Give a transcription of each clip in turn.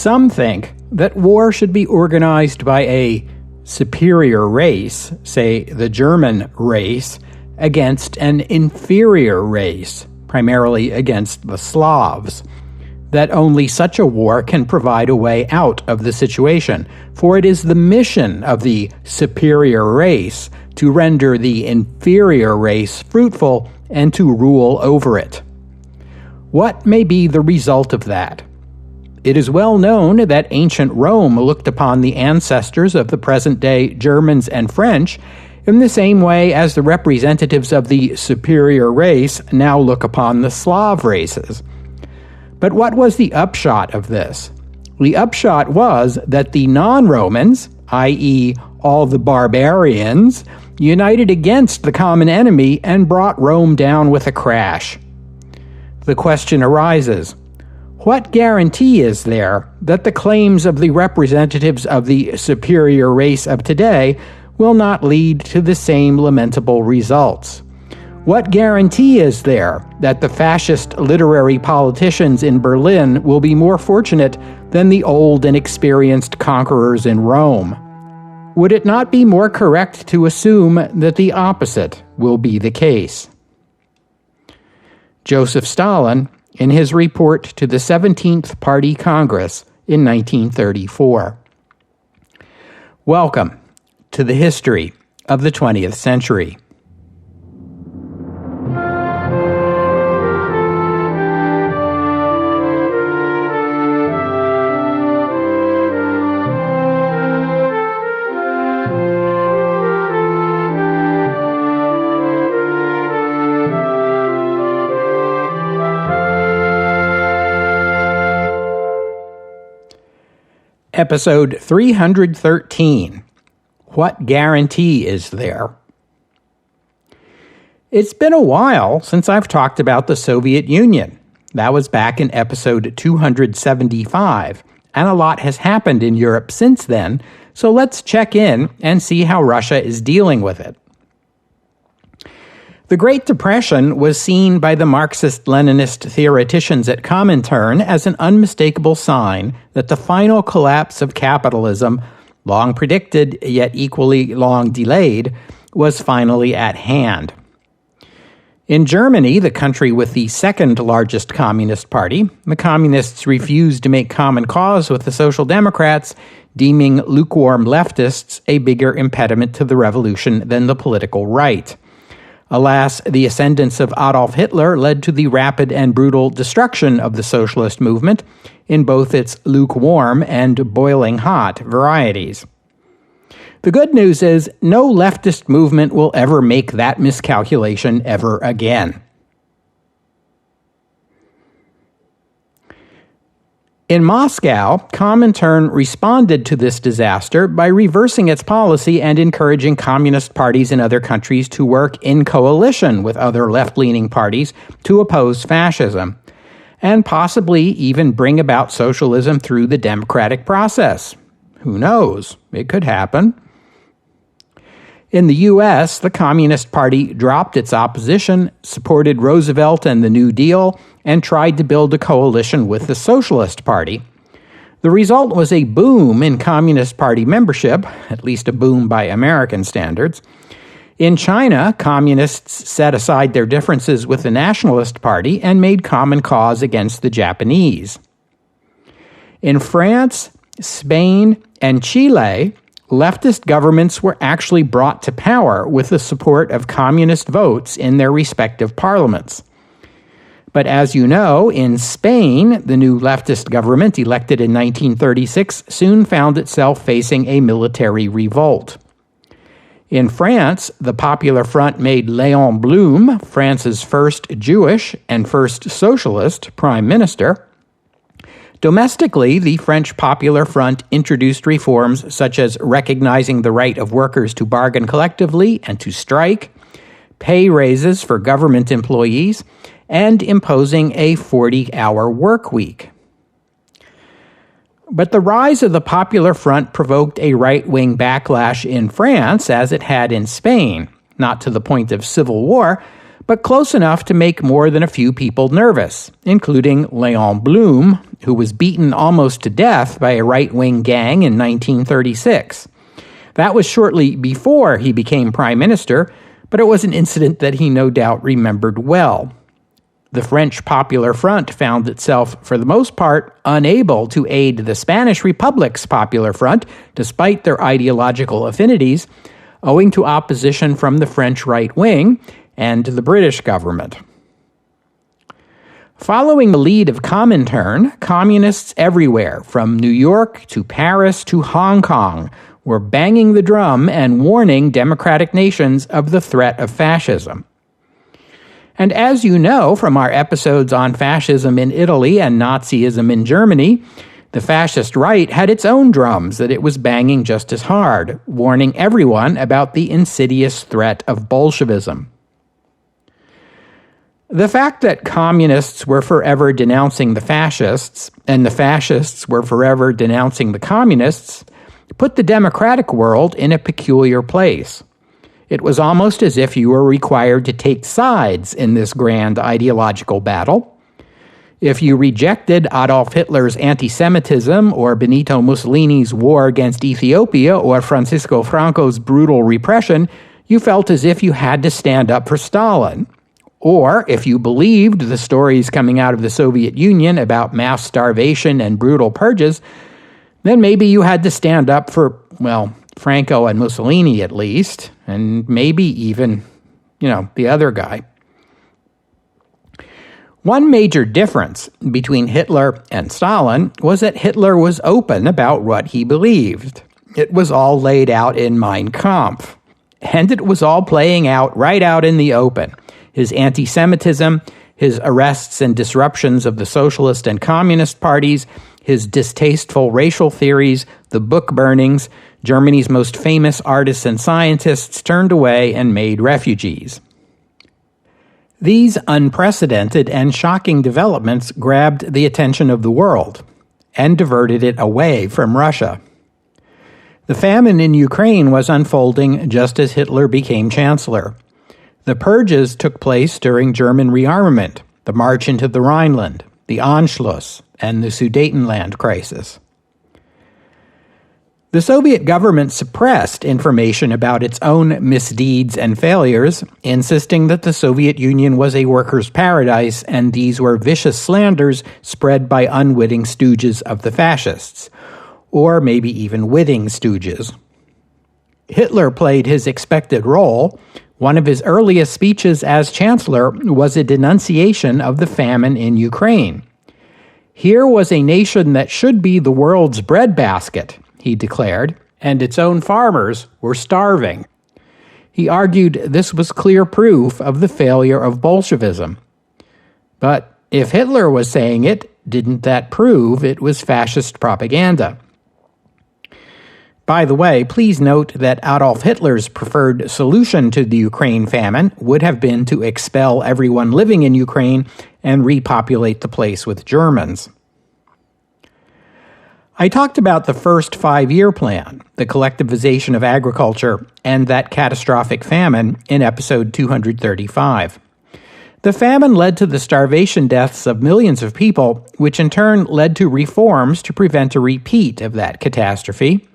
Some think that war should be organized by a superior race, say the German race, against an inferior race, primarily against the Slavs. That only such a war can provide a way out of the situation, for it is the mission of the superior race to render the inferior race fruitful and to rule over it. What may be the result of that? It is well known that ancient Rome looked upon the ancestors of the present-day Germans and French in the same way as the representatives of the superior race now look upon the Slav races. But what was the upshot of this? The upshot was that the non-Romans, i.e. all the barbarians, united against the common enemy and brought Rome down with a crash. The question arises, what guarantee is there that the claims of the representatives of the superior race of today will not lead to the same lamentable results? What guarantee is there that the fascist literary politicians in Berlin will be more fortunate than the old and experienced conquerors in Rome? Would it not be more correct to assume that the opposite will be the case? Joseph Stalin, in his report to the 17th Party Congress in 1934. Welcome to the history of the 20th century. Episode 313. What guarantee is there? It's been a while since I've talked about the Soviet Union. That was back in episode 275, and a lot has happened in Europe since then, so let's check in and see how Russia is dealing with it. The Great Depression was seen by the Marxist-Leninist theoreticians at Comintern as an unmistakable sign that the final collapse of capitalism, long predicted yet equally long delayed, was finally at hand. In Germany, the country with the second largest Communist Party, the Communists refused to make common cause with the Social Democrats, deeming lukewarm leftists a bigger impediment to the revolution than the political right. Alas, the ascendance of Adolf Hitler led to the rapid and brutal destruction of the socialist movement in both its lukewarm and boiling hot varieties. The good news is no leftist movement will ever make that miscalculation ever again. In Moscow, Comintern responded to this disaster by reversing its policy and encouraging communist parties in other countries to work in coalition with other left-leaning parties to oppose fascism, and possibly even bring about socialism through the democratic process. Who knows? It could happen. In the U.S., the Communist Party dropped its opposition, supported Roosevelt and the New Deal, and tried to build a coalition with the Socialist Party. The result was a boom in Communist Party membership, at least a boom by American standards. In China, communists set aside their differences with the Nationalist Party and made common cause against the Japanese. In France, Spain, and Chile, leftist governments were actually brought to power with the support of communist votes in their respective parliaments. But as you know, in Spain, the new leftist government elected in 1936 soon found itself facing a military revolt. In France, the Popular Front made Léon Blum France's first Jewish and first socialist prime minister. Domestically, the French Popular Front introduced reforms such as recognizing the right of workers to bargain collectively and to strike, pay raises for government employees, and imposing a 40-hour work week. But the rise of the Popular Front provoked a right-wing backlash in France, as it had in Spain, not to the point of civil war, but close enough to make more than a few people nervous, including Léon Blum, who was beaten almost to death by a right-wing gang in 1936. That was shortly before he became prime minister, but it was an incident that he no doubt remembered well. The French Popular Front found itself, for the most part, unable to aid the Spanish Republic's Popular Front, despite their ideological affinities, owing to opposition from the French right wing and the British government. Following the lead of Comintern, communists everywhere, from New York to Paris to Hong Kong, were banging the drum and warning democratic nations of the threat of fascism. And as you know from our episodes on fascism in Italy and Nazism in Germany, the fascist right had its own drums that it was banging just as hard, warning everyone about the insidious threat of Bolshevism. The fact that communists were forever denouncing the fascists, and the fascists were forever denouncing the communists, put the democratic world in a peculiar place. It was almost as if you were required to take sides in this grand ideological battle. If you rejected Adolf Hitler's anti-Semitism or Benito Mussolini's war against Ethiopia or Francisco Franco's brutal repression, you felt as if you had to stand up for Stalin. Or if you believed the stories coming out of the Soviet Union about mass starvation and brutal purges, then maybe you had to stand up for, well, Franco and Mussolini at least, and maybe even, the other guy. One major difference between Hitler and Stalin was that Hitler was open about what he believed. It was all laid out in Mein Kampf, and it was all playing out right out in the open. His anti-Semitism, his arrests and disruptions of the socialist and communist parties, his distasteful racial theories, the book burnings, Germany's most famous artists and scientists turned away and made refugees. These unprecedented and shocking developments grabbed the attention of the world and diverted it away from Russia. The famine in Ukraine was unfolding just as Hitler became chancellor. The purges took place during German rearmament, the march into the Rhineland, the Anschluss, and the Sudetenland crisis. The Soviet government suppressed information about its own misdeeds and failures, insisting that the Soviet Union was a workers' paradise and these were vicious slanders spread by unwitting stooges of the fascists, or maybe even witting stooges. Hitler played his expected role. One of his earliest speeches as chancellor was a denunciation of the famine in Ukraine. Here was a nation that should be the world's breadbasket, he declared, and its own farmers were starving. He argued this was clear proof of the failure of Bolshevism. But if Hitler was saying it, didn't that prove it was fascist propaganda? By the way, please note that Adolf Hitler's preferred solution to the Ukraine famine would have been to expel everyone living in Ukraine and repopulate the place with Germans. I talked about the first 5-year plan, the collectivization of agriculture, and that catastrophic famine in episode 235. The famine led to the starvation deaths of millions of people, which in turn led to reforms to prevent a repeat of that catastrophe.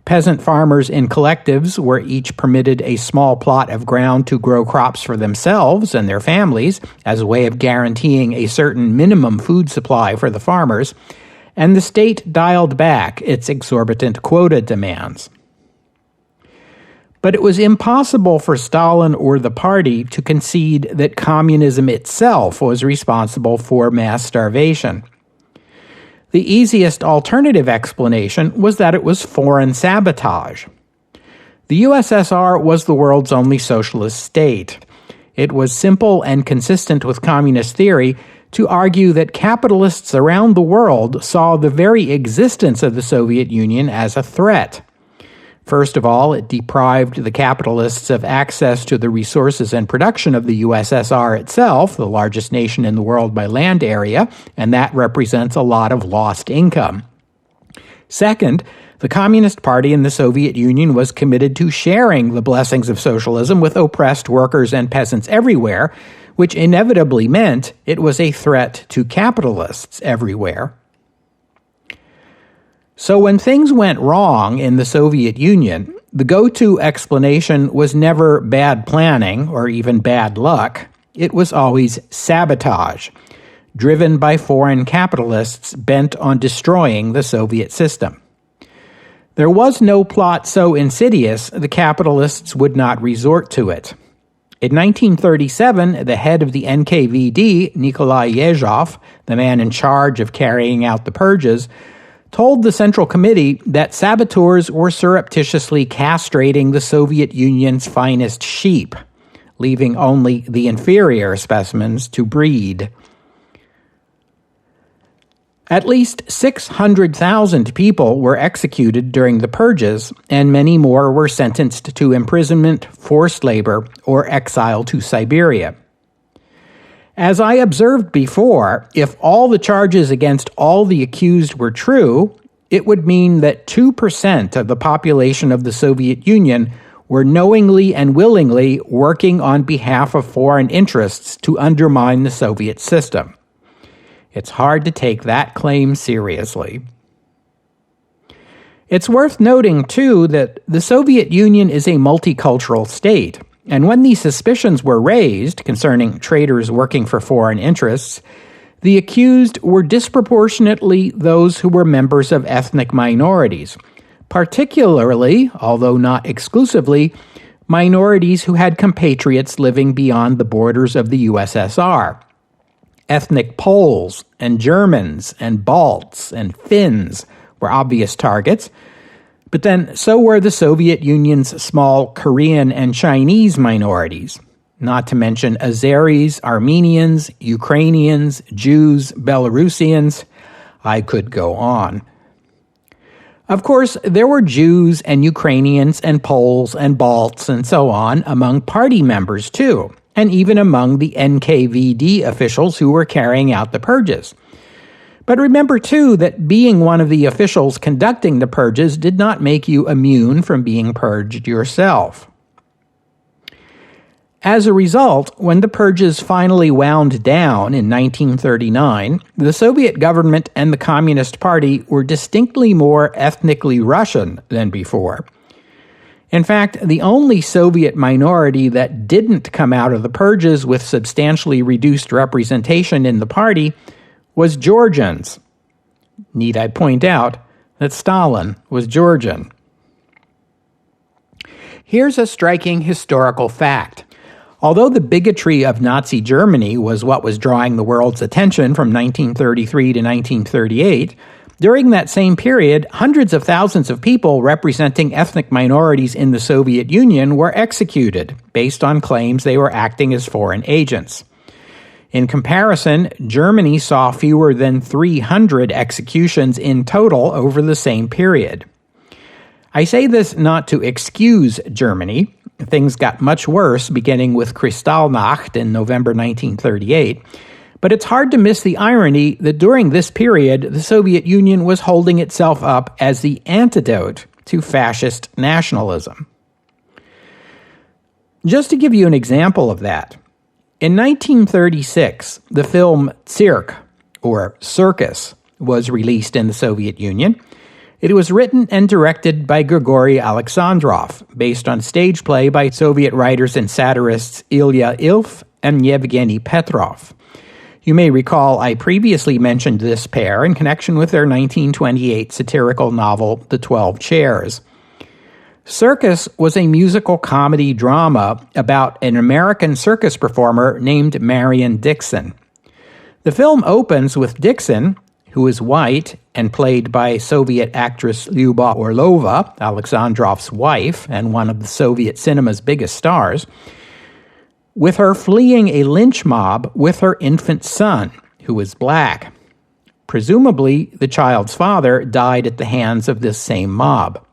Peasant farmers in collectives were each permitted a small plot of ground to grow crops for themselves and their families as a way of guaranteeing a certain minimum food supply for the farmers, and the state dialed back its exorbitant quota demands. But it was impossible for Stalin or the party to concede that communism itself was responsible for mass starvation. The easiest alternative explanation was that it was foreign sabotage. The USSR was the world's only socialist state. It was simple and consistent with communist theory to argue that capitalists around the world saw the very existence of the Soviet Union as a threat. First of all, it deprived the capitalists of access to the resources and production of the USSR itself, the largest nation in the world by land area, and that represents a lot of lost income. Second, The Communist Party in the Soviet Union was committed to sharing the blessings of socialism with oppressed workers and peasants everywhere, which inevitably meant it was a threat to capitalists everywhere. So when things went wrong in the Soviet Union, the go-to explanation was never bad planning or even bad luck. It was always sabotage, driven by foreign capitalists bent on destroying the Soviet system. There was no plot so insidious the capitalists would not resort to it. In 1937, the head of the NKVD, Nikolai Yezhov, the man in charge of carrying out the purges, told the Central Committee that saboteurs were surreptitiously castrating the Soviet Union's finest sheep, leaving only the inferior specimens to breed. At least 600,000 people were executed during the purges, and many more were sentenced to imprisonment, forced labor, or exile to Siberia. As I observed before, if all the charges against all the accused were true, it would mean that 2% of the population of the Soviet Union were knowingly and willingly working on behalf of foreign interests to undermine the Soviet system. It's hard to take that claim seriously. It's worth noting, too, that the Soviet Union is a multicultural state, and when these suspicions were raised concerning traitors working for foreign interests, the accused were disproportionately those who were members of ethnic minorities, particularly, although not exclusively, minorities who had compatriots living beyond the borders of the USSR. Ethnic Poles and Germans and Balts and Finns were obvious targets, but then so were the Soviet Union's small Korean and Chinese minorities, not to mention Azeris, Armenians, Ukrainians, Jews, Belarusians. I could go on. Of course, there were Jews and Ukrainians and Poles and Balts and so on among party members too, and even among the NKVD officials who were carrying out the purges. But remember, too, that being one of the officials conducting the purges did not make you immune from being purged yourself. As a result, when the purges finally wound down in 1939, the Soviet government and the Communist Party were distinctly more ethnically Russian than before. In fact, the only Soviet minority that didn't come out of the purges with substantially reduced representation in the party was Georgians. Need I point out that Stalin was Georgian? Here's a striking historical fact. Although the bigotry of Nazi Germany was what was drawing the world's attention from 1933 to 1938, during that same period, hundreds of thousands of people representing ethnic minorities in the Soviet Union were executed based on claims they were acting as foreign agents. In comparison, Germany saw fewer than 300 executions in total over the same period. I say this not to excuse Germany. Things got much worse beginning with Kristallnacht in November 1938. But it's hard to miss the irony that during this period, the Soviet Union was holding itself up as the antidote to fascist nationalism. Just to give you an example of that, in 1936, the film Tsirk, or Circus, was released in the Soviet Union. It was written and directed by Grigory Alexandrov, based on stage play by Soviet writers and satirists Ilya Ilf and Yevgeny Petrov. You may recall I previously mentioned this pair in connection with their 1928 satirical novel, The 12 Chairs. Circus was a musical comedy drama about an American circus performer named Marion Dixon. The film opens with Dixon, who is white and played by Soviet actress Lyuba Orlova, Alexandrov's wife and one of the Soviet cinema's biggest stars, with her fleeing a lynch mob with her infant son, who is black. Presumably, the child's father died at the hands of this same mob.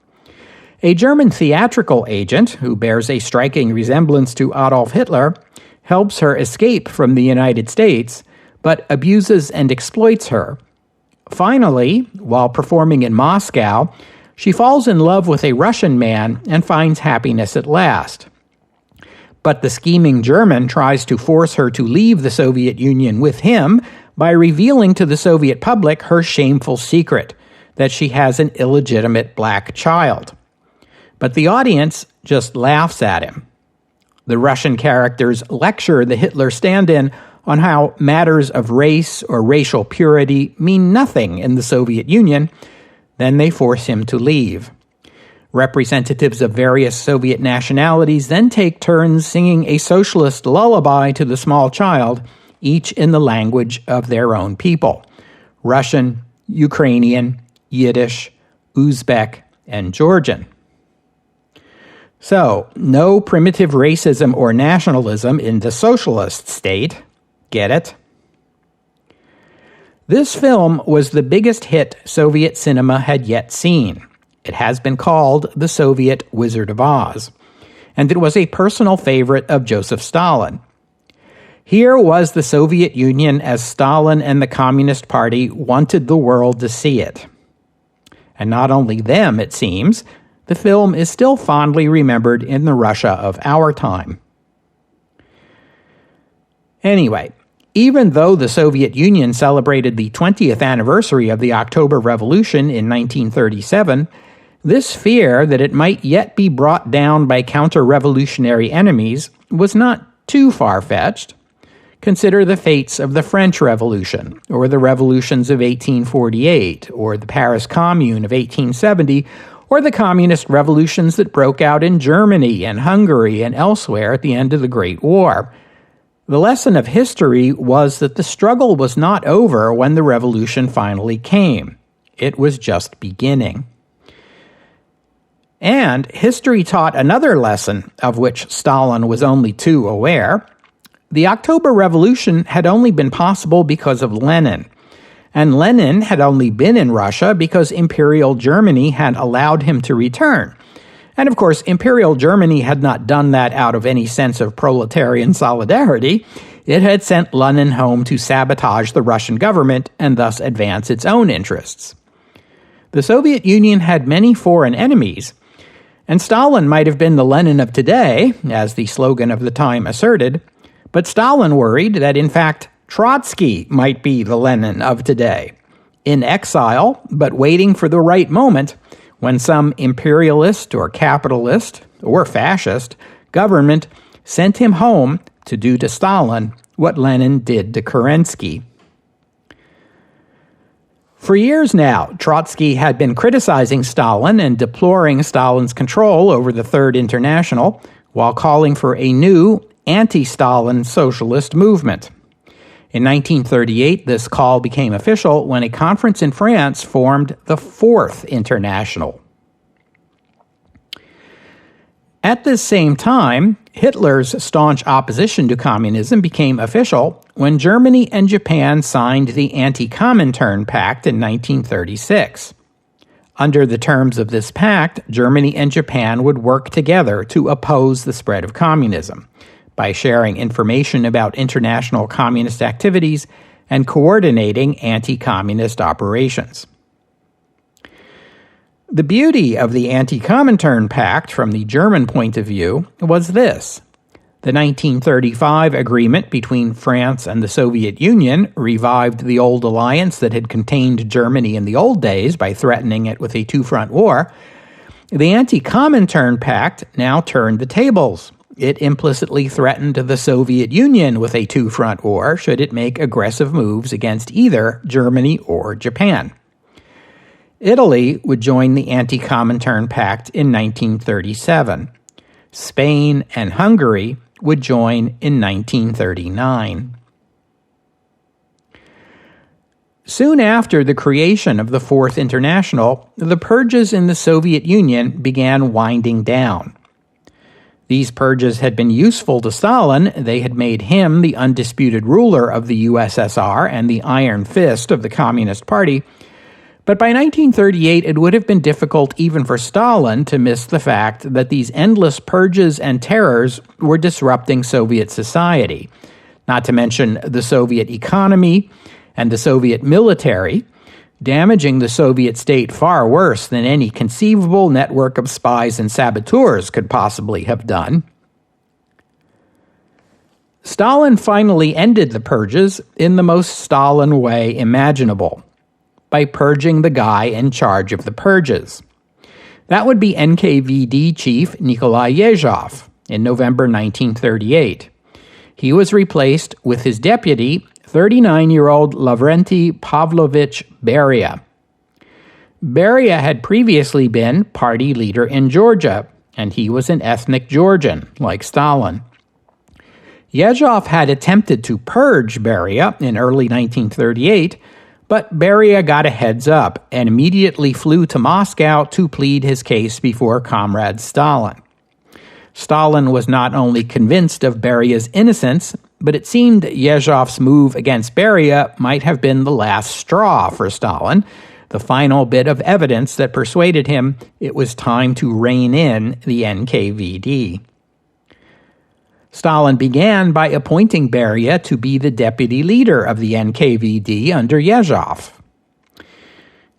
A German theatrical agent, who bears a striking resemblance to Adolf Hitler, helps her escape from the United States, but abuses and exploits her. Finally, while performing in Moscow, She falls in love with a Russian man and finds happiness at last. But the scheming German tries to force her to leave the Soviet Union with him by revealing to the Soviet public her shameful secret, that she has an illegitimate black child. But the audience just laughs at him. The Russian characters lecture the Hitler stand-in on how matters of race or racial purity mean nothing in the Soviet Union. Then they force him to leave. Representatives of various Soviet nationalities then take turns singing a socialist lullaby to the small child, each in the language of their own people: Russian, Ukrainian, Yiddish, Uzbek, and Georgian. So, no primitive racism or nationalism in the socialist state. Get it? This film was the biggest hit Soviet cinema had yet seen. It has been called the Soviet Wizard of Oz, and it was a personal favorite of Joseph Stalin. Here was the Soviet Union as Stalin and the Communist Party wanted the world to see it. And not only them, it seems, the film is still fondly remembered in the Russia of our time. Anyway, even though the Soviet Union celebrated the 20th anniversary of the October Revolution in 1937, this fear that it might yet be brought down by counter-revolutionary enemies was not too far-fetched. Consider the fates of the French Revolution, or the revolutions of 1848, or the Paris Commune of 1870, or the communist revolutions that broke out in Germany and Hungary and elsewhere at the end of the Great War. The lesson of history was that the struggle was not over when the revolution finally came. It was just beginning. And history taught another lesson of which Stalin was only too aware. The October Revolution had only been possible because of Lenin. And Lenin had only been in Russia because Imperial Germany had allowed him to return. And of course, Imperial Germany had not done that out of any sense of proletarian solidarity. It had sent Lenin home to sabotage the Russian government and thus advance its own interests. The Soviet Union had many foreign enemies, and Stalin might have been the Lenin of today, as the slogan of the time asserted, but Stalin worried that, in fact, Trotsky might be the Lenin of today, in exile, but waiting for the right moment when some imperialist or capitalist or fascist government sent him home to do to Stalin what Lenin did to Kerensky. For years now, Trotsky had been criticizing Stalin and deploring Stalin's control over the Third International, while calling for a new anti-Stalin socialist movement. In 1938, this call became official when a conference in France formed the Fourth International. At this same time, Hitler's staunch opposition to communism became official when Germany and Japan signed the Anti-Comintern Pact in 1936. Under the terms of this pact, Germany and Japan would work together to oppose the spread of communism by sharing information about international communist activities and coordinating anti-communist operations. The beauty of the Anti-Comintern Pact from the German point of view was this. The 1935 agreement between France and the Soviet Union revived the old alliance that had contained Germany in the old days by threatening it with a two-front war. The Anti-Comintern Pact now turned the tables. It implicitly threatened the Soviet Union with a two-front war should it make aggressive moves against either Germany or Japan. Italy would join the Anti-Comintern Pact in 1937. Spain and Hungary would join in 1939. Soon after the creation of the Fourth International, the purges in the Soviet Union began winding down. These purges had been useful to Stalin. They had made him the undisputed ruler of the USSR and the iron fist of the Communist Party. But by 1938, it would have been difficult even for Stalin to miss the fact that these endless purges and terrors were disrupting Soviet society, not to mention the Soviet economy and the Soviet military, damaging the Soviet state far worse than any conceivable network of spies and saboteurs could possibly have done. Stalin finally ended the purges in the most Stalin way imaginable, by purging the guy in charge of the purges. That would be NKVD chief Nikolai Yezhov in November 1938. He was replaced with his deputy, 39-year-old Lavrenti Pavlovich Beria. Beria had previously been party leader in Georgia, and he was an ethnic Georgian, like Stalin. Yezhov had attempted to purge Beria in early 1938, but Beria got a heads up and immediately flew to Moscow to plead his case before Comrade Stalin. Stalin was not only convinced of Beria's innocence, but it seemed Yezhov's move against Beria might have been the last straw for Stalin, the final bit of evidence that persuaded him it was time to rein in the NKVD. Stalin began by appointing Beria to be the deputy leader of the NKVD under Yezhov.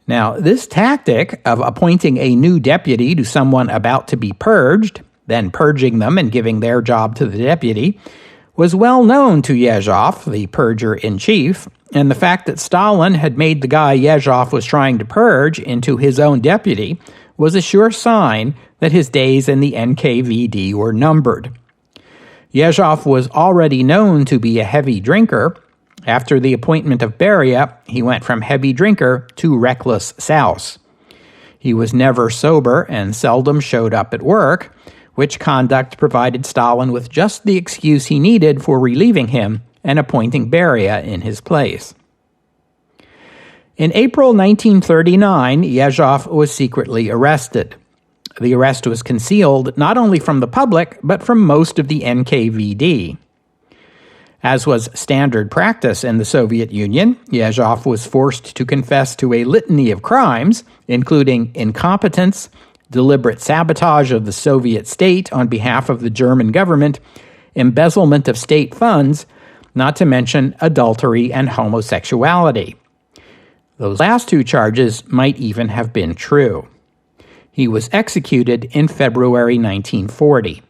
Now, this tactic of appointing a new deputy to someone about to be purged, then purging them and giving their job to the deputy, was well known to Yezhov, the purger-in-chief, and the fact that Stalin had made the guy Yezhov was trying to purge into his own deputy was a sure sign that his days in the NKVD were numbered. Yezhov was already known to be a heavy drinker. After the appointment of Beria, he went from heavy drinker to reckless souse. He was never sober and seldom showed up at work, which conduct provided Stalin with just the excuse he needed for relieving him and appointing Beria in his place. In April 1939, Yezhov was secretly arrested. The arrest was concealed not only from the public, but from most of the NKVD. As was standard practice in the Soviet Union, Yezhov was forced to confess to a litany of crimes, including incompetence, deliberate sabotage of the Soviet state on behalf of the German government, embezzlement of state funds, not to mention adultery and homosexuality. Those last two charges might even have been true. He was executed in February 1940.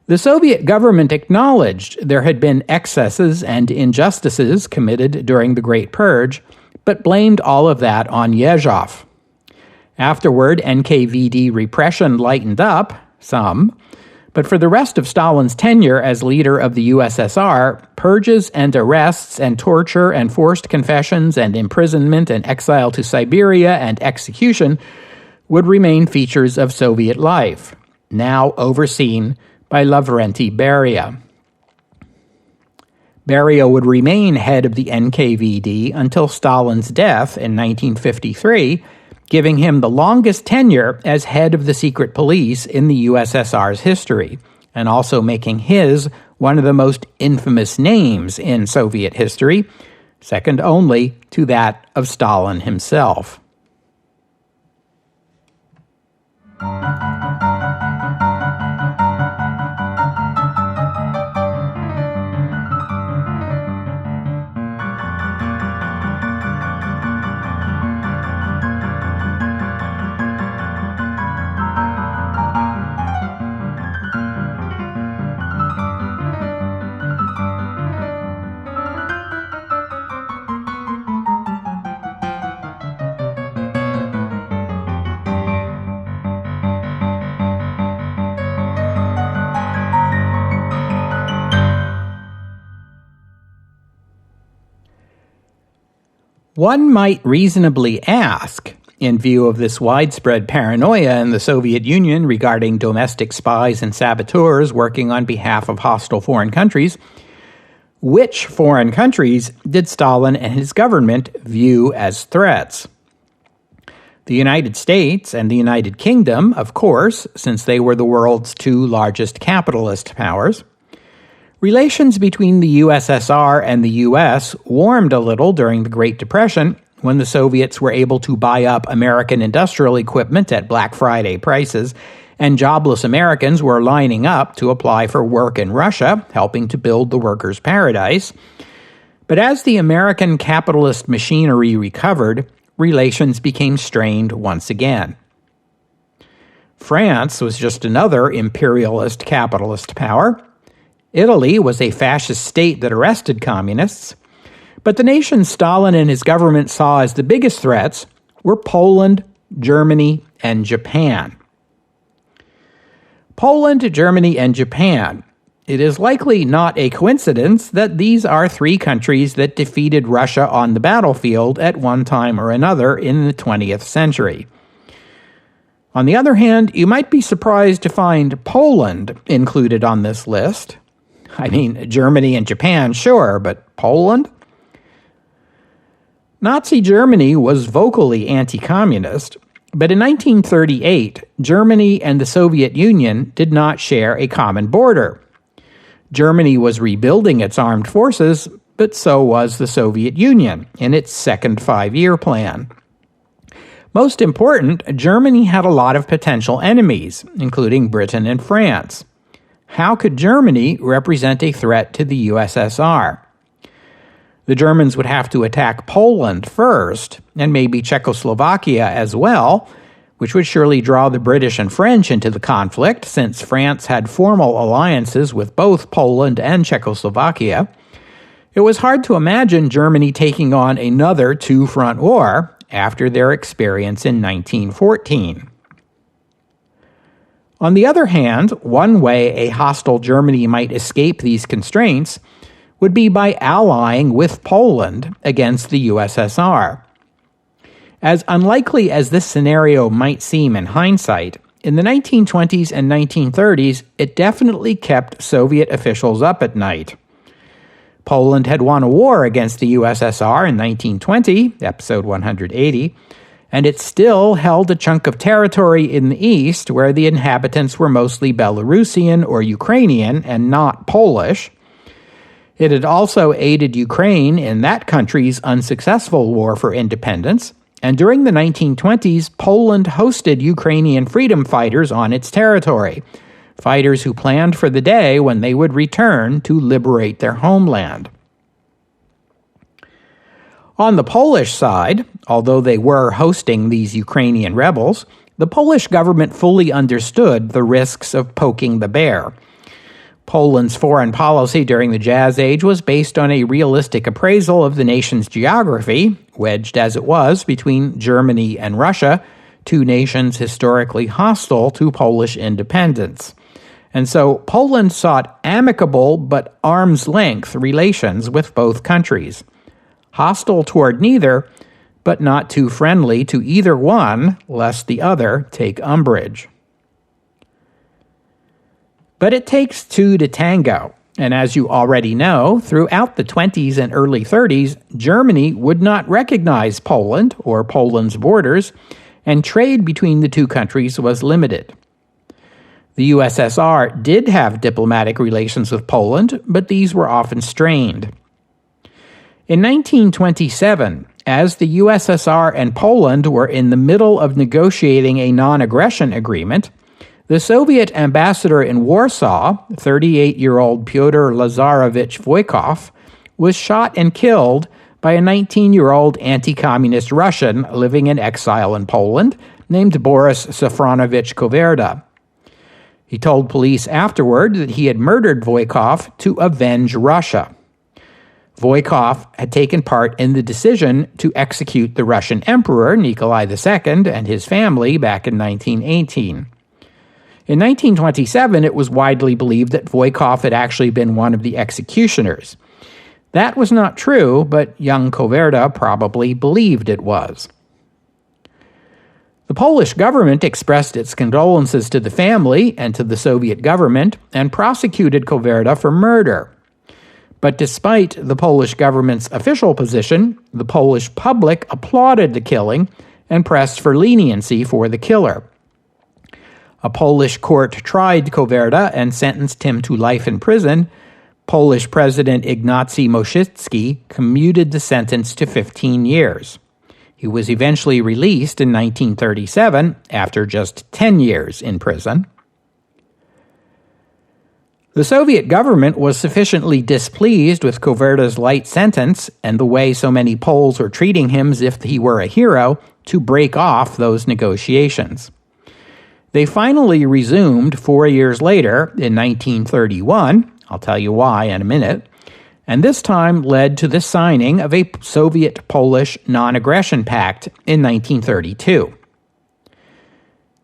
The Soviet government acknowledged there had been excesses and injustices committed during the Great Purge, but blamed all of that on Yezhov. Afterward, NKVD repression lightened up, some, but for the rest of Stalin's tenure as leader of the USSR, purges and arrests and torture and forced confessions and imprisonment and exile to Siberia and execution would remain features of Soviet life, now overseen by Lavrenti Beria. Beria would remain head of the NKVD until Stalin's death in 1953, giving him the longest tenure as head of the secret police in the USSR's history, and also making his one of the most infamous names in Soviet history, second only to that of Stalin himself. One might reasonably ask, in view of this widespread paranoia in the Soviet Union regarding domestic spies and saboteurs working on behalf of hostile foreign countries, which foreign countries did Stalin and his government view as threats? The United States and the United Kingdom, of course, since they were the world's two largest capitalist powers. Relations between the USSR and the U.S. warmed a little during the Great Depression when the Soviets were able to buy up American industrial equipment at Black Friday prices, and jobless Americans were lining up to apply for work in Russia, helping to build the workers' paradise. But as the American capitalist machinery recovered, relations became strained once again. France was just another imperialist capitalist power. Italy was a fascist state that arrested communists. But the nations Stalin and his government saw as the biggest threats were Poland, Germany, and Japan. Poland, Germany, and Japan. It is likely not a coincidence that these are three countries that defeated Russia on the battlefield at one time or another in the 20th century. On the other hand, you might be surprised to find Poland included on this list. I mean, Germany and Japan, sure, but Poland? Nazi Germany was vocally anti-communist, but in 1938, Germany and the Soviet Union did not share a common border. Germany was rebuilding its armed forces, but so was the Soviet Union in its second five-year plan. Most important, Germany had a lot of potential enemies, including Britain and France. How could Germany represent a threat to the USSR? The Germans would have to attack Poland first, and maybe Czechoslovakia as well, which would surely draw the British and French into the conflict, since France had formal alliances with both Poland and Czechoslovakia. It was hard to imagine Germany taking on another two-front war after their experience in 1914. On the other hand, one way a hostile Germany might escape these constraints would be by allying with Poland against the USSR. As unlikely as this scenario might seem in hindsight, in the 1920s and 1930s, it definitely kept Soviet officials up at night. Poland had won a war against the USSR in 1920, episode 180, and it still held a chunk of territory in the east where the inhabitants were mostly Belarusian or Ukrainian and not Polish. It had also aided Ukraine in that country's unsuccessful war for independence, and during the 1920s, Poland hosted Ukrainian freedom fighters on its territory, fighters who planned for the day when they would return to liberate their homeland. On the Polish side, although they were hosting these Ukrainian rebels, the Polish government fully understood the risks of poking the bear. Poland's foreign policy during the Jazz Age was based on a realistic appraisal of the nation's geography, wedged as it was between Germany and Russia, two nations historically hostile to Polish independence. And so Poland sought amicable but arm's-length relations with both countries. Hostile toward neither, but not too friendly to either one, lest the other take umbrage. But it takes two to tango, and as you already know, throughout the 20s and early 30s, Germany would not recognize Poland or Poland's borders, and trade between the two countries was limited. The USSR did have diplomatic relations with Poland, but these were often strained. In 1927, as the USSR and Poland were in the middle of negotiating a non-aggression agreement, the Soviet ambassador in Warsaw, 38-year-old Pyotr Lazarovich Voykov, was shot and killed by a 19-year-old anti-communist Russian living in exile in Poland named Boris Safronovich Koverda. He told police afterward that he had murdered Voykov to avenge Russia. Voykov had taken part in the decision to execute the Russian Emperor Nikolai II and his family back in 1918. In 1927, it was widely believed that Voykov had actually been one of the executioners. That was not true, but young Koverda probably believed it was. The Polish government expressed its condolences to the family and to the Soviet government and prosecuted Koverda for murder. But despite the Polish government's official position, the Polish public applauded the killing and pressed for leniency for the killer. A Polish court tried Koverda and sentenced him to life in prison. Polish President Ignacy Mościcki commuted the sentence to 15 years. He was eventually released in 1937 after just 10 years in prison. The Soviet government was sufficiently displeased with Koverta's light sentence and the way so many Poles were treating him as if he were a hero to break off those negotiations. They finally resumed 4 years later in 1931, I'll tell you why in a minute, and this time led to the signing of a Soviet-Polish non-aggression pact in 1932.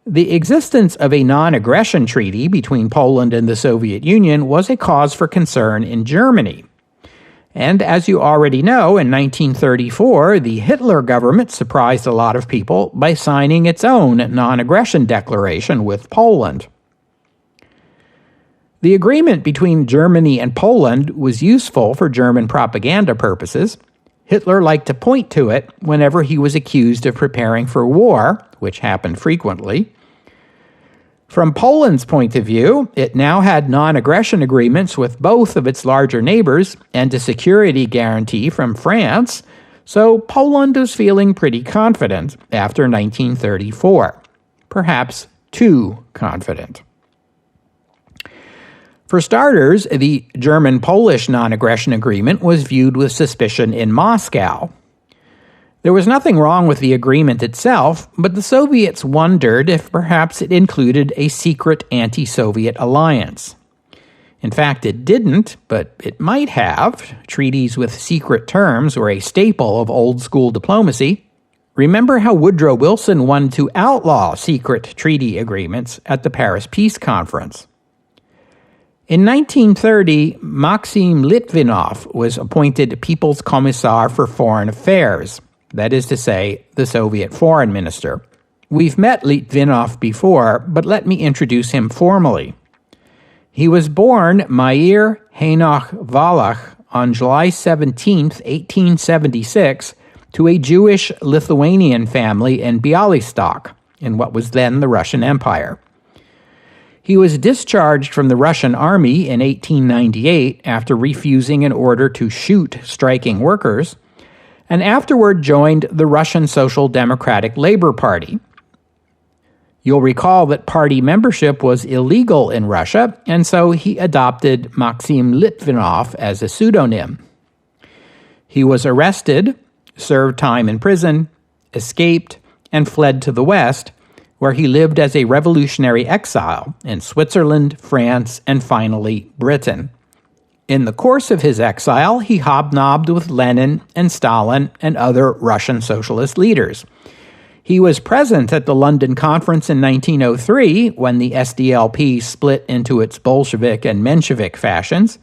The existence of a non-aggression treaty between Poland and the Soviet Union was a cause for concern in Germany. And as you already know, in 1934, the Hitler government surprised a lot of people by signing its own non-aggression declaration with Poland. The agreement between Germany and Poland was useful for German propaganda purposes. Hitler liked to point to it whenever he was accused of preparing for war, which happened frequently. From Poland's point of view, it now had non-aggression agreements with both of its larger neighbors and a security guarantee from France, so Poland was feeling pretty confident after 1934. Perhaps too confident. For starters, the German-Polish non-aggression agreement was viewed with suspicion in Moscow. There was nothing wrong with the agreement itself, but the Soviets wondered if perhaps it included a secret anti-Soviet alliance. In fact, it didn't, but it might have. Treaties with secret terms were a staple of old-school diplomacy. Remember how Woodrow Wilson wanted to outlaw secret treaty agreements at the Paris Peace Conference. In 1930, Maxim Litvinov was appointed People's Commissar for Foreign Affairs. That is to say, the Soviet foreign minister. We've met Litvinov before, but let me introduce him formally. He was born Meir Henoch Wallach on July 17, 1876, to a Jewish Lithuanian family in Bialystok, in what was then the Russian Empire. He was discharged from the Russian army in 1898 after refusing an order to shoot striking workers, and afterward joined the Russian Social Democratic Labor Party. You'll recall that party membership was illegal in Russia, and so he adopted Maxim Litvinov as a pseudonym. He was arrested, served time in prison, escaped, and fled to the West, where he lived as a revolutionary exile in Switzerland, France, and finally Britain. In the course of his exile, he hobnobbed with Lenin and Stalin and other Russian socialist leaders. He was present at the London Conference in 1903 when the SDLP split into its Bolshevik and Menshevik fashions.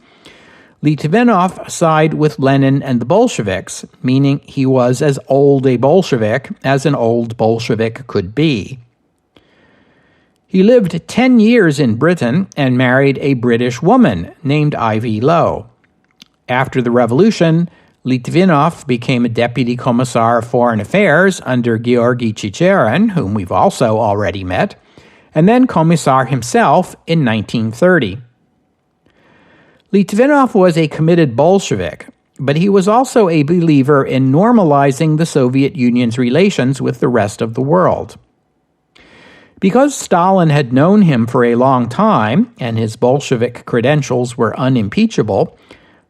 Litvinov sided with Lenin and the Bolsheviks, meaning he was as old a Bolshevik as an old Bolshevik could be. He lived 10 years in Britain and married a British woman named Ivy Lowe. After the revolution, Litvinov became a deputy commissar of foreign affairs under Georgy Chicherin, whom we've also already met, and then commissar himself in 1930. Litvinov was a committed Bolshevik, but he was also a believer in normalizing the Soviet Union's relations with the rest of the world. Because Stalin had known him for a long time, and his Bolshevik credentials were unimpeachable,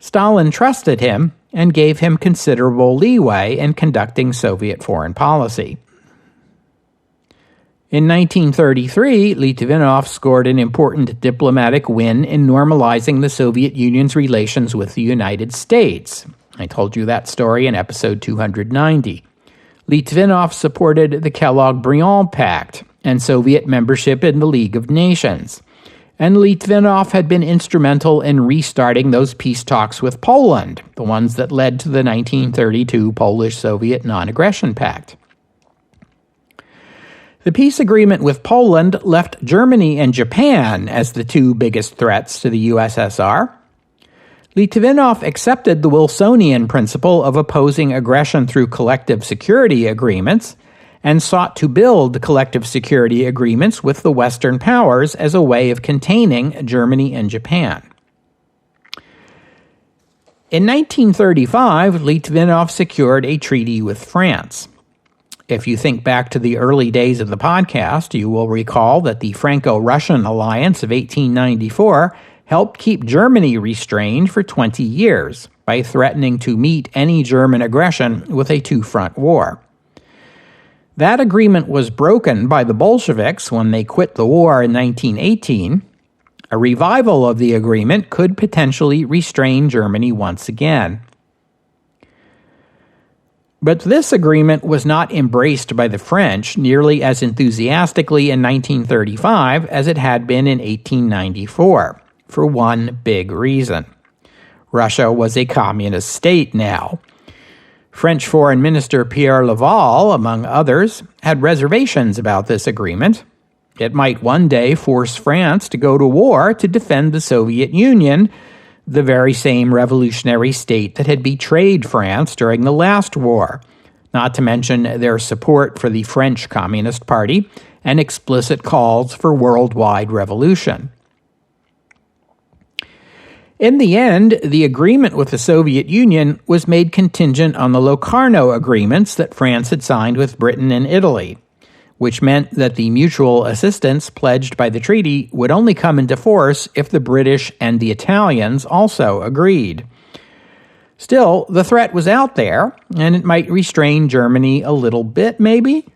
Stalin trusted him and gave him considerable leeway in conducting Soviet foreign policy. In 1933, Litvinov scored an important diplomatic win in normalizing the Soviet Union's relations with the United States. I told you that story in episode 290. Litvinov supported the Kellogg-Briand Pact and Soviet membership in the League of Nations. And Litvinov had been instrumental in restarting those peace talks with Poland, the ones that led to the 1932 Polish-Soviet Non-Aggression Pact. The peace agreement with Poland left Germany and Japan as the two biggest threats to the USSR. Litvinov accepted the Wilsonian principle of opposing aggression through collective security agreements and sought to build collective security agreements with the Western powers as a way of containing Germany and Japan. In 1935, Litvinov secured a treaty with France. If you think back to the early days of the podcast, you will recall that the Franco-Russian alliance of 1894 helped keep Germany restrained for 20 years by threatening to meet any German aggression with a two-front war. That agreement was broken by the Bolsheviks when they quit the war in 1918. A revival of the agreement could potentially restrain Germany once again. But this agreement was not embraced by the French nearly as enthusiastically in 1935 as it had been in 1894, for one big reason. Russia was a communist state now. French Foreign Minister Pierre Laval, among others, had reservations about this agreement. It might one day force France to go to war to defend the Soviet Union, the very same revolutionary state that had betrayed France during the last war, not to mention their support for the French Communist Party and explicit calls for worldwide revolution. In the end, the agreement with the Soviet Union was made contingent on the Locarno agreements that France had signed with Britain and Italy, which meant that the mutual assistance pledged by the treaty would only come into force if the British and the Italians also agreed. Still, the threat was out there, and it might restrain Germany a little bit, maybe?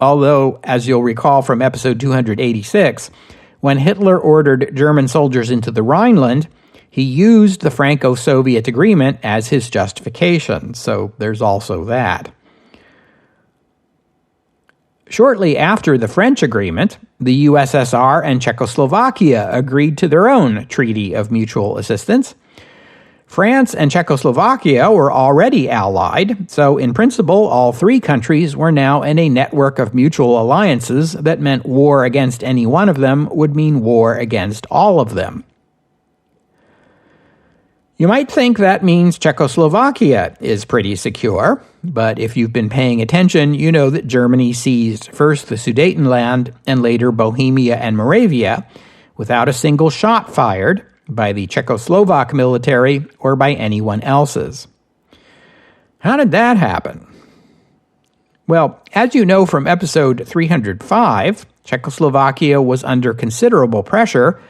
Although, as you'll recall from episode 286, when Hitler ordered German soldiers into the Rhineland, he used the Franco-Soviet agreement as his justification, so there's also that. Shortly after the French agreement, the USSR and Czechoslovakia agreed to their own treaty of mutual assistance. France and Czechoslovakia were already allied, so in principle, all three countries were now in a network of mutual alliances that meant war against any one of them would mean war against all of them. You might think that means Czechoslovakia is pretty secure, but if you've been paying attention, you know that Germany seized first the Sudetenland and later Bohemia and Moravia without a single shot fired by the Czechoslovak military or by anyone else's. How did that happen? Well, as you know from episode 305, Czechoslovakia was under considerable pressure,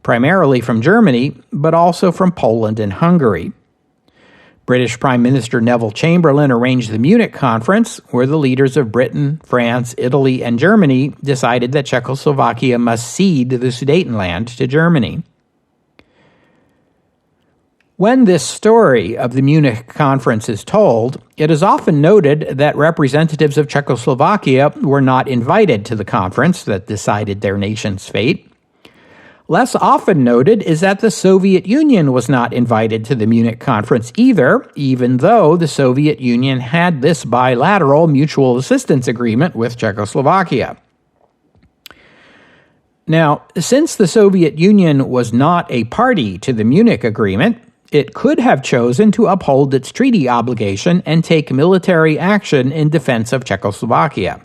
primarily from Germany, but also from Poland and Hungary. British Prime Minister Neville Chamberlain arranged the Munich Conference, where the leaders of Britain, France, Italy, and Germany decided that Czechoslovakia must cede the Sudetenland to Germany. When this story of the Munich Conference is told, it is often noted that representatives of Czechoslovakia were not invited to the conference that decided their nation's fate. Less often noted is that the Soviet Union was not invited to the Munich Conference either, even though the Soviet Union had this bilateral mutual assistance agreement with Czechoslovakia. Now, since the Soviet Union was not a party to the Munich Agreement, it could have chosen to uphold its treaty obligation and take military action in defense of Czechoslovakia.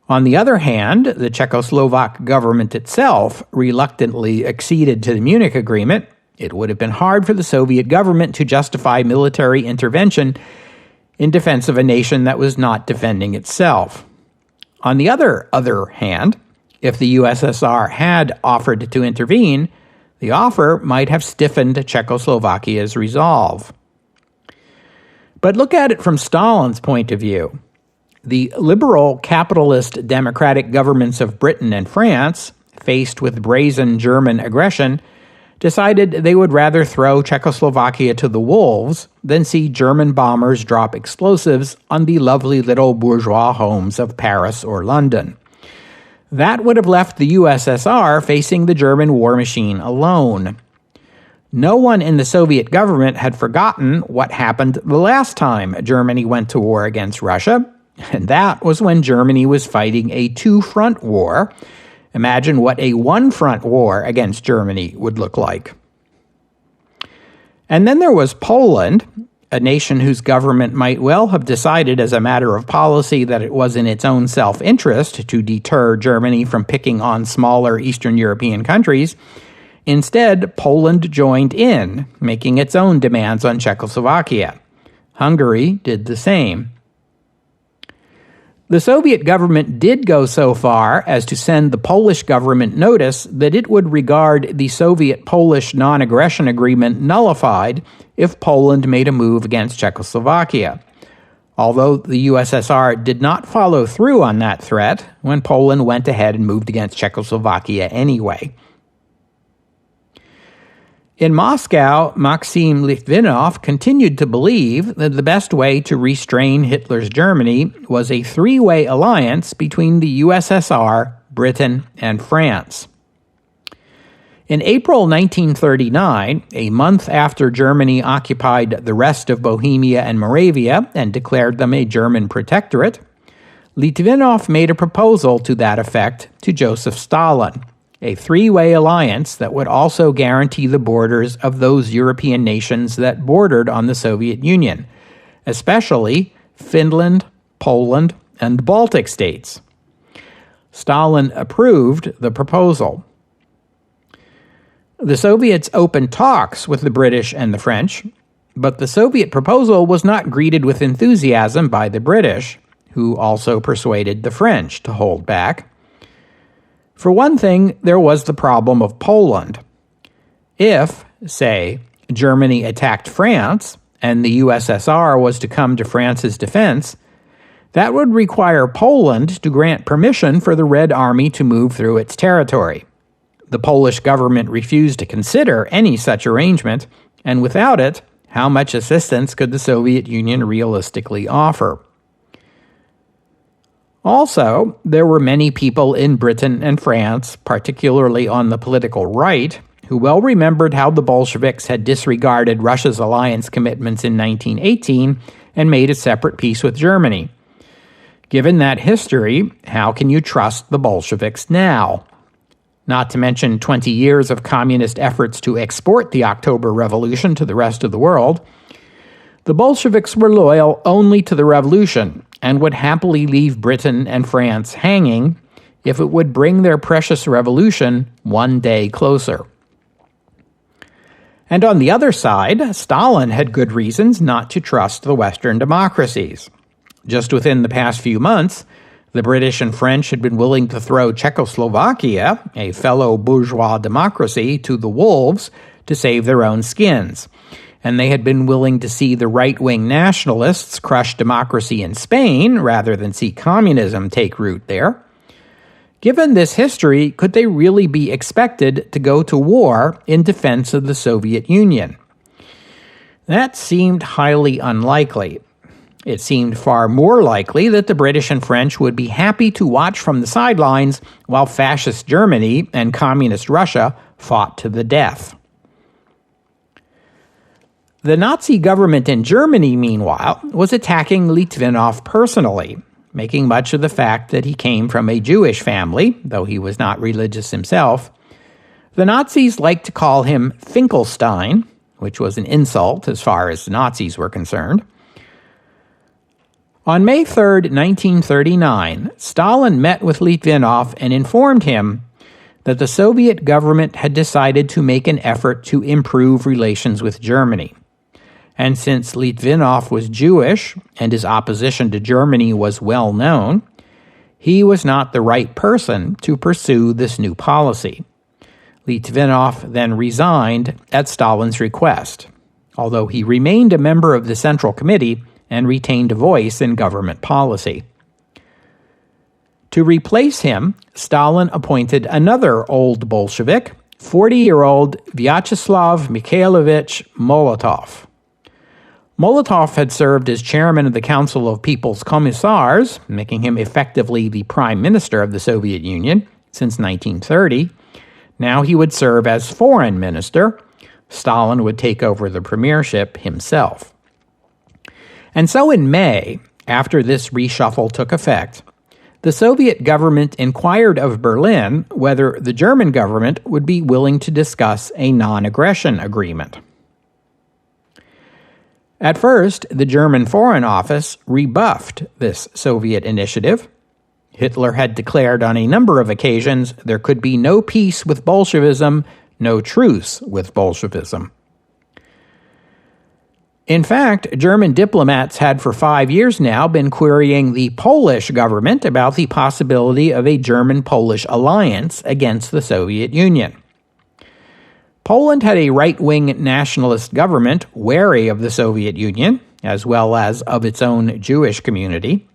On the other hand, the Czechoslovak government itself reluctantly acceded to the Munich Agreement. It would have been hard for the Soviet government to justify military intervention in defense of a nation that was not defending itself. On the other hand, if the USSR had offered to intervene, the offer might have stiffened Czechoslovakia's resolve. But look at it from Stalin's point of view. The liberal, capitalist, democratic governments of Britain and France, faced with brazen German aggression, decided they would rather throw Czechoslovakia to the wolves than see German bombers drop explosives on the lovely little bourgeois homes of Paris or London. That would have left the USSR facing the German war machine alone. No one in the Soviet government had forgotten what happened the last time Germany went to war against Russia, and that was when Germany was fighting a two-front war. Imagine what a one-front war against Germany would look like. And then there was Poland, a nation whose government might well have decided as a matter of policy that it was in its own self-interest to deter Germany from picking on smaller Eastern European countries. Instead, Poland joined in, making its own demands on Czechoslovakia. Hungary did the same. The Soviet government did go so far as to send the Polish government notice that it would regard the Soviet-Polish non-aggression agreement nullified if Poland made a move against Czechoslovakia, although the USSR did not follow through on that threat when Poland went ahead and moved against Czechoslovakia anyway. In Moscow, Maxim Litvinov continued to believe that the best way to restrain Hitler's Germany was a three-way alliance between the USSR, Britain, and France. In April 1939, a month after Germany occupied the rest of Bohemia and Moravia and declared them a German protectorate, Litvinov made a proposal to that effect to Joseph Stalin, a three-way alliance that would also guarantee the borders of those European nations that bordered on the Soviet Union, especially Finland, Poland, and the Baltic states. Stalin approved the proposal. The Soviets opened talks with the British and the French, but the Soviet proposal was not greeted with enthusiasm by the British, who also persuaded the French to hold back. For one thing, there was the problem of Poland. If, say, Germany attacked France and the USSR was to come to France's defense, that would require Poland to grant permission for the Red Army to move through its territory. The Polish government refused to consider any such arrangement, and without it, how much assistance could the Soviet Union realistically offer? Also, there were many people in Britain and France, particularly on the political right, who well remembered how the Bolsheviks had disregarded Russia's alliance commitments in 1918 and made a separate peace with Germany. Given that history, how can you trust the Bolsheviks now? Not to mention 20 years of communist efforts to export the October Revolution to the rest of the world. The Bolsheviks were loyal only to the revolution and would happily leave Britain and France hanging if it would bring their precious revolution one day closer. And on the other side, Stalin had good reasons not to trust the Western democracies. Just within the past few months, the British and French had been willing to throw Czechoslovakia, a fellow bourgeois democracy, to the wolves to save their own skins. And they had been willing to see the right-wing nationalists crush democracy in Spain rather than see communism take root there. Given this history, could they really be expected to go to war in defense of the Soviet Union? That seemed highly unlikely. It seemed far more likely that the British and French would be happy to watch from the sidelines while fascist Germany and communist Russia fought to the death. The Nazi government in Germany, meanwhile, was attacking Litvinov personally, making much of the fact that he came from a Jewish family, though he was not religious himself. The Nazis liked to call him Finkelstein, which was an insult as far as the Nazis were concerned. On May 3, 1939, Stalin met with Litvinov and informed him that the Soviet government had decided to make an effort to improve relations with Germany. And since Litvinov was Jewish and his opposition to Germany was well known, he was not the right person to pursue this new policy. Litvinov then resigned at Stalin's request, although he remained a member of the Central Committee and retained a voice in government policy. To replace him, Stalin appointed another old Bolshevik, 40-year-old Vyacheslav Mikhailovich Molotov. Molotov had served as chairman of the Council of People's Commissars, making him effectively the prime minister of the Soviet Union since 1930. Now he would serve as foreign minister. Stalin would take over the premiership himself. And so in May, after this reshuffle took effect, the Soviet government inquired of Berlin whether the German government would be willing to discuss a non-aggression agreement. At first, the German Foreign Office rebuffed this Soviet initiative. Hitler had declared on a number of occasions there could be no peace with Bolshevism, no truce with Bolshevism. In fact, German diplomats had for 5 years now been querying the Polish government about the possibility of a German-Polish alliance against the Soviet Union. Poland had a right-wing nationalist government wary of the Soviet Union, as well as of its own Jewish community,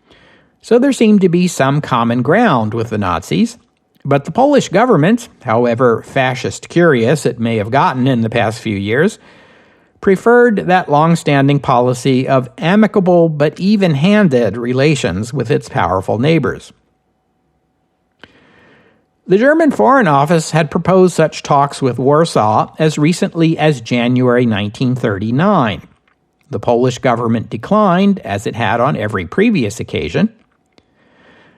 so there seemed to be some common ground with the Nazis. But the Polish government, however fascist-curious it may have gotten in the past few years, preferred that long-standing policy of amicable but even-handed relations with its powerful neighbors. The German Foreign Office had proposed such talks with Warsaw as recently as January 1939. The Polish government declined, as it had on every previous occasion.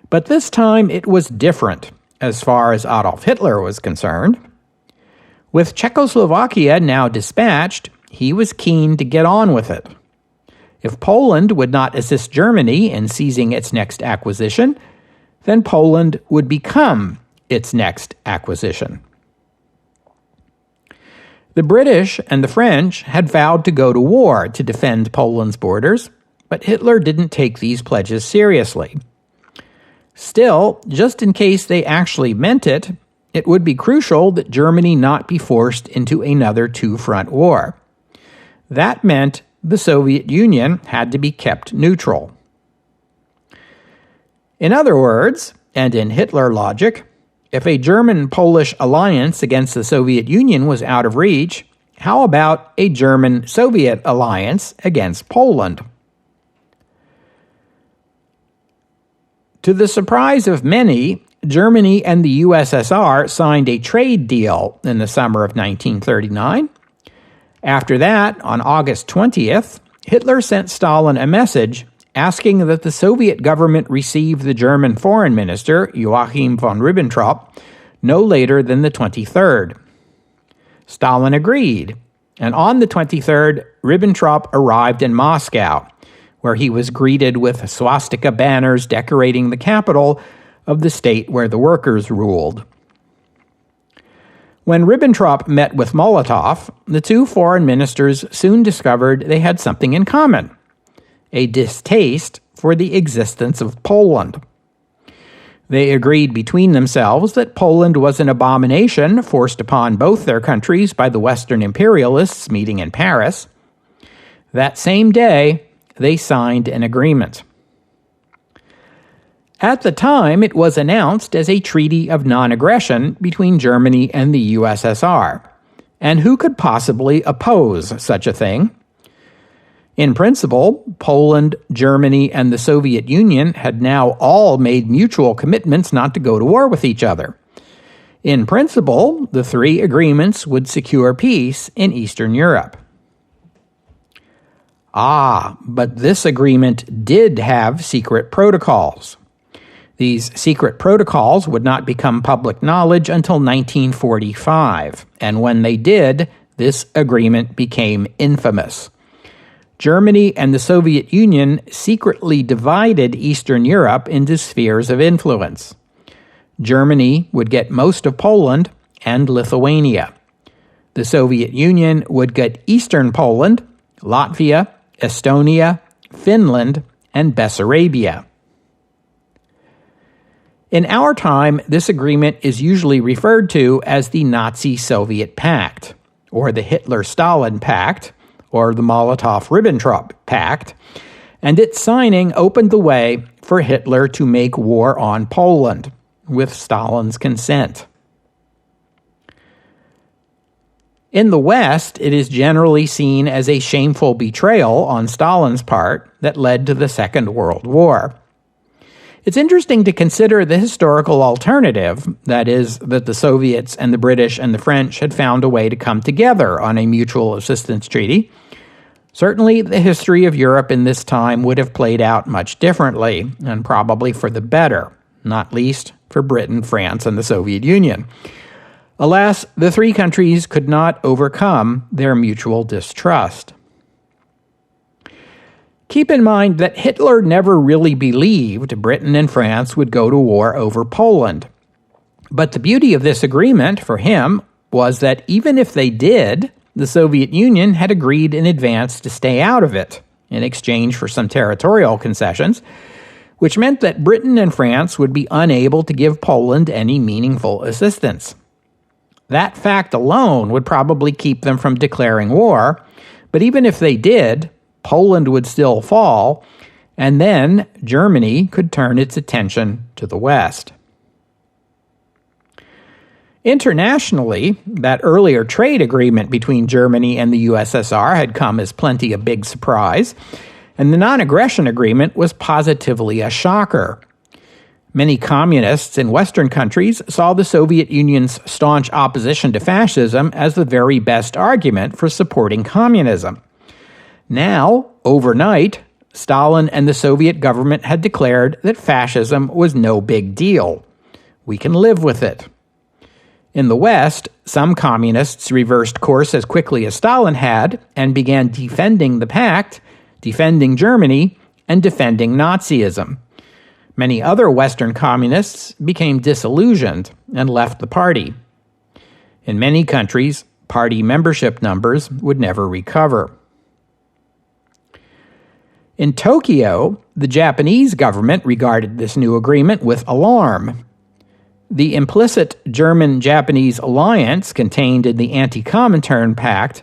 But this time it was different, as far as Adolf Hitler was concerned. With Czechoslovakia now dispatched, he was keen to get on with it. If Poland would not assist Germany in seizing its next acquisition, then Poland would become its next acquisition. The British and the French had vowed to go to war to defend Poland's borders, but Hitler didn't take these pledges seriously. Still, just in case they actually meant it, it would be crucial that Germany not be forced into another two-front war. That meant the Soviet Union had to be kept neutral. In other words, and in Hitler logic, if a German-Polish alliance against the Soviet Union was out of reach, how about a German-Soviet alliance against Poland? To the surprise of many, Germany and the USSR signed a trade deal in the summer of 1939. After that, on August 20th, Hitler sent Stalin a message asking that the Soviet government receive the German foreign minister, Joachim von Ribbentrop, no later than the 23rd. Stalin agreed, and on the 23rd, Ribbentrop arrived in Moscow, where he was greeted with swastika banners decorating the capital of the state where the workers ruled. When Ribbentrop met with Molotov, the two foreign ministers soon discovered they had something in common: a distaste for the existence of Poland. They agreed between themselves that Poland was an abomination forced upon both their countries by the Western imperialists meeting in Paris. That same day, they signed an agreement. At the time, it was announced as a treaty of non-aggression between Germany and the USSR. And who could possibly oppose such a thing? In principle, Poland, Germany, and the Soviet Union had now all made mutual commitments not to go to war with each other. In principle, the three agreements would secure peace in Eastern Europe. But this agreement did have secret protocols. These secret protocols would not become public knowledge until 1945, and when they did, this agreement became infamous. Germany and the Soviet Union secretly divided Eastern Europe into spheres of influence. Germany would get most of Poland and Lithuania. The Soviet Union would get Eastern Poland, Latvia, Estonia, Finland, and Bessarabia. In our time, this agreement is usually referred to as the Nazi-Soviet Pact, or the Hitler-Stalin Pact, or the Molotov-Ribbentrop Pact, and its signing opened the way for Hitler to make war on Poland, with Stalin's consent. In the West, it is generally seen as a shameful betrayal on Stalin's part that led to the Second World War. It's interesting to consider the historical alternative, that is, that the Soviets and the British and the French had found a way to come together on a mutual assistance treaty. Certainly, the history of Europe in this time would have played out much differently, and probably for the better, not least for Britain, France, and the Soviet Union. Alas, the three countries could not overcome their mutual distrust. Keep in mind that Hitler never really believed Britain and France would go to war over Poland. But the beauty of this agreement for him was that even if they did, the Soviet Union had agreed in advance to stay out of it in exchange for some territorial concessions, which meant that Britain and France would be unable to give Poland any meaningful assistance. That fact alone would probably keep them from declaring war, but even if they did, Poland would still fall, and then Germany could turn its attention to the West. Internationally, that earlier trade agreement between Germany and the USSR had come as plenty a big surprise, and the non-aggression agreement was positively a shocker. Many communists in Western countries saw the Soviet Union's staunch opposition to fascism as the very best argument for supporting communism. Now, overnight, Stalin and the Soviet government had declared that fascism was no big deal. We can live with it. In the West, some communists reversed course as quickly as Stalin had and began defending the pact, defending Germany, and defending Nazism. Many other Western communists became disillusioned and left the party. In many countries, party membership numbers would never recover. In Tokyo, the Japanese government regarded this new agreement with alarm. The implicit German-Japanese alliance contained in the Anti-Comintern Pact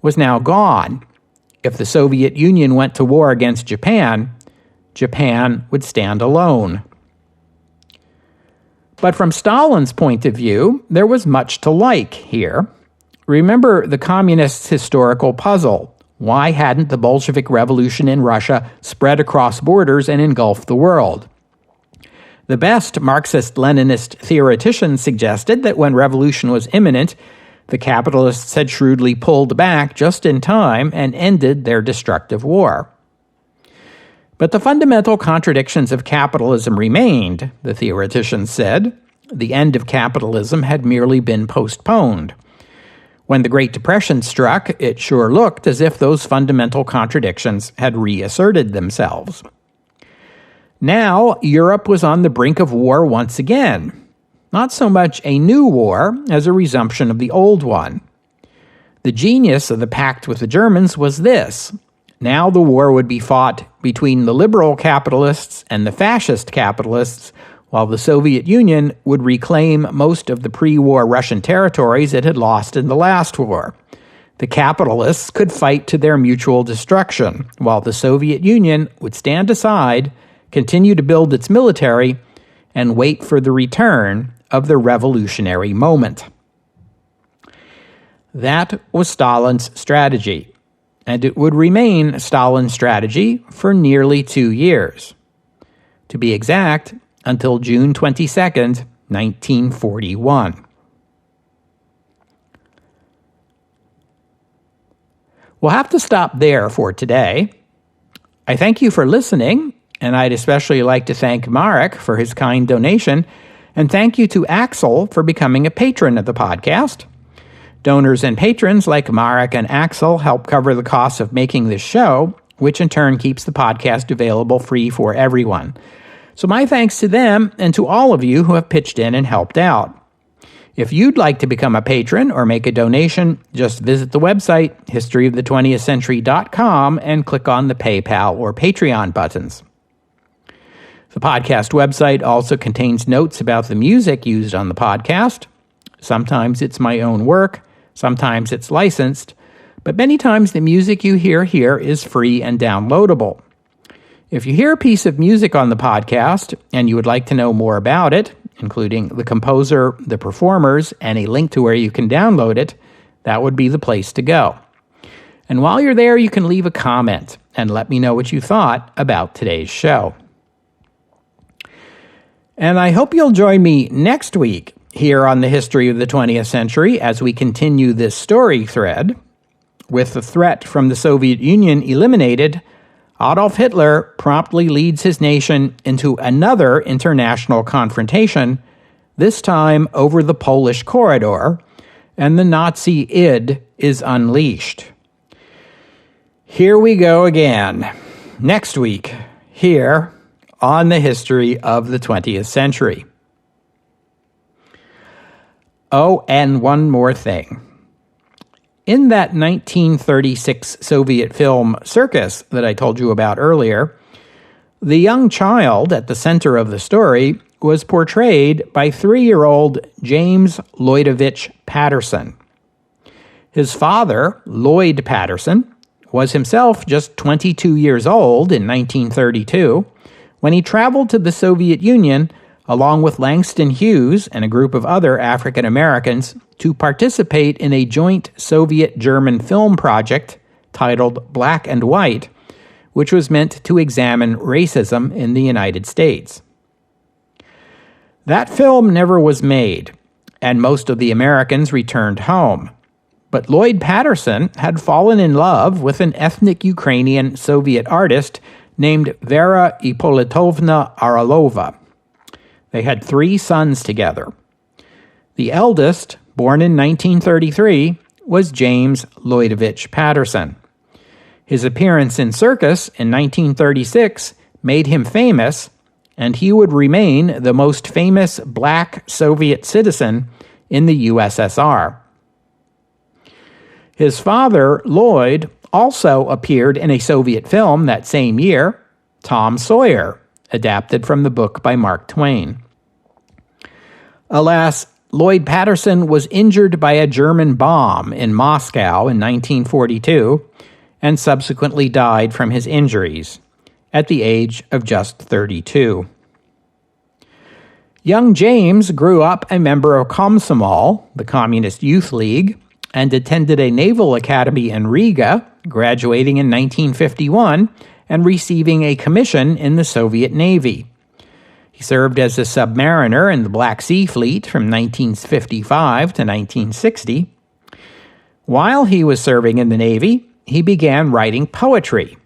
was now gone. If the Soviet Union went to war against Japan, Japan would stand alone. But from Stalin's point of view, there was much to like here. Remember the communists' historical puzzle. Why hadn't the Bolshevik Revolution in Russia spread across borders and engulfed the world? The best Marxist-Leninist theoreticians suggested that when revolution was imminent, the capitalists had shrewdly pulled back just in time and ended their destructive war. But the fundamental contradictions of capitalism remained, the theoreticians said. The end of capitalism had merely been postponed. When the Great Depression struck, it sure looked as if those fundamental contradictions had reasserted themselves. Now, Europe was on the brink of war once again. Not so much a new war as a resumption of the old one. The genius of the pact with the Germans was this. Now the war would be fought between the liberal capitalists and the fascist capitalists, while the Soviet Union would reclaim most of the pre-war Russian territories it had lost in the last war. The capitalists could fight to their mutual destruction, while the Soviet Union would stand aside, continue to build its military, and wait for the return of the revolutionary moment. That was Stalin's strategy, and it would remain Stalin's strategy for nearly 2 years. To be exact, until June 22nd, 1941. We'll have to stop there for today. I thank you for listening, and I'd especially like to thank Marek for his kind donation, and thank you to Axel for becoming a patron of the podcast. Donors and patrons like Marek and Axel help cover the costs of making this show, which in turn keeps the podcast available free for everyone. So my thanks to them and to all of you who have pitched in and helped out. If you'd like to become a patron or make a donation, just visit the website, historyofthe20thcentury.com, and click on the PayPal or Patreon buttons. The podcast website also contains notes about the music used on the podcast. Sometimes it's my own work, sometimes it's licensed, but many times the music you hear here is free and downloadable. If you hear a piece of music on the podcast and you would like to know more about it, including the composer, the performers, and a link to where you can download it, that would be the place to go. And while you're there, you can leave a comment and let me know what you thought about today's show. And I hope you'll join me next week here on the History of the 20th Century as we continue this story thread. With the threat from the Soviet Union eliminated, Adolf Hitler promptly leads his nation into another international confrontation, this time over the Polish corridor, and the Nazi id is unleashed. Here we go again, next week, here on the History of the 20th Century. Oh, and one more thing. in that 1936 Soviet film Circus that I told you about earlier, the young child at the center of the story was portrayed by 3-year-old James Lloydovich Patterson. His father, Lloyd Patterson, was himself just 22 years old in 1932 when he traveled to the Soviet Union along with Langston Hughes and a group of other African Americans to participate in a joint Soviet-German film project titled Black and White, which was meant to examine racism in the United States. That film never was made, and most of the Americans returned home. But Lloyd Patterson had fallen in love with an ethnic Ukrainian Soviet artist named Vera Ippolitovna Aralova. They had 3 sons together. The eldest, born in 1933, was James Lloydovich Patterson. His appearance in Circus in 1936 made him famous, and he would remain the most famous black Soviet citizen in the USSR. His father, Lloyd, also appeared in a Soviet film that same year, Tom Sawyer, adapted from the book by Mark Twain. Alas, Lloyd Patterson was injured by a German bomb in Moscow in 1942 and subsequently died from his injuries at the age of just 32. Young James grew up a member of Komsomol, the Communist Youth League, and attended a naval academy in Riga, graduating in 1951 and receiving a commission in the Soviet Navy. He served as a submariner in the Black Sea Fleet from 1955 to 1960. While he was serving in the Navy, he began writing poetry.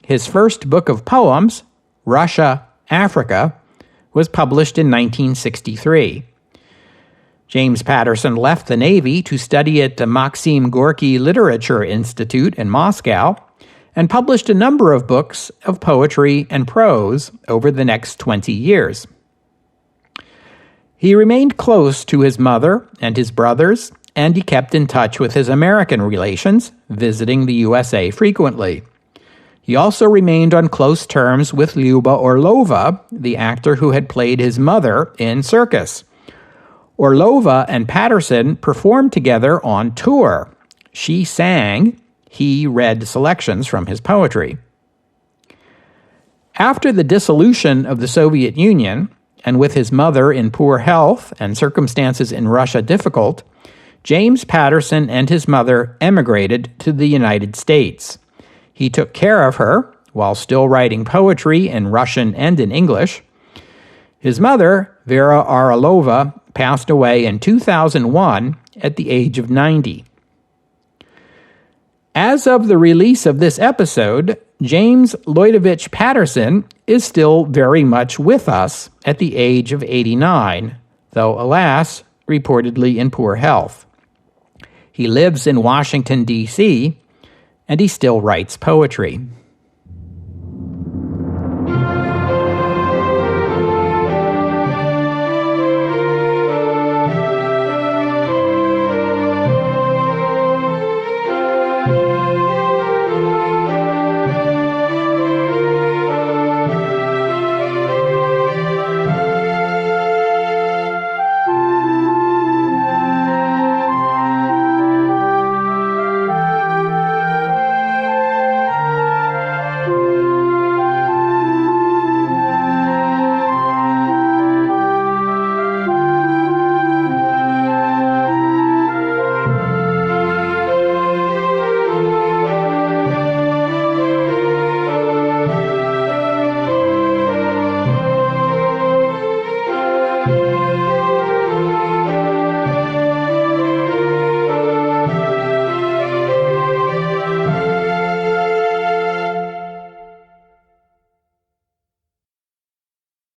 His first book of poems, Russia, Africa, was published in 1963. James Patterson left the Navy to study at the Maxim Gorky Literature Institute in Moscow and published a number of books of poetry and prose over the next 20 years. He remained close to his mother and his brothers, and he kept in touch with his American relations, visiting the USA frequently. He also remained on close terms with Lyuba Orlova, the actor who had played his mother in Circus. Orlova and Patterson performed together on tour. She sang, he read selections from his poetry. After the dissolution of the Soviet Union, and with his mother in poor health and circumstances in Russia difficult, James Patterson and his mother emigrated to the United States. He took care of her while still writing poetry in Russian and in English. His mother, Vera Aralova, passed away in 2001 at the age of 90. As of the release of this episode, James Lloydovich Patterson is still very much with us at the age of 89, though, alas, reportedly in poor health. He lives in Washington, D.C., and he still writes poetry.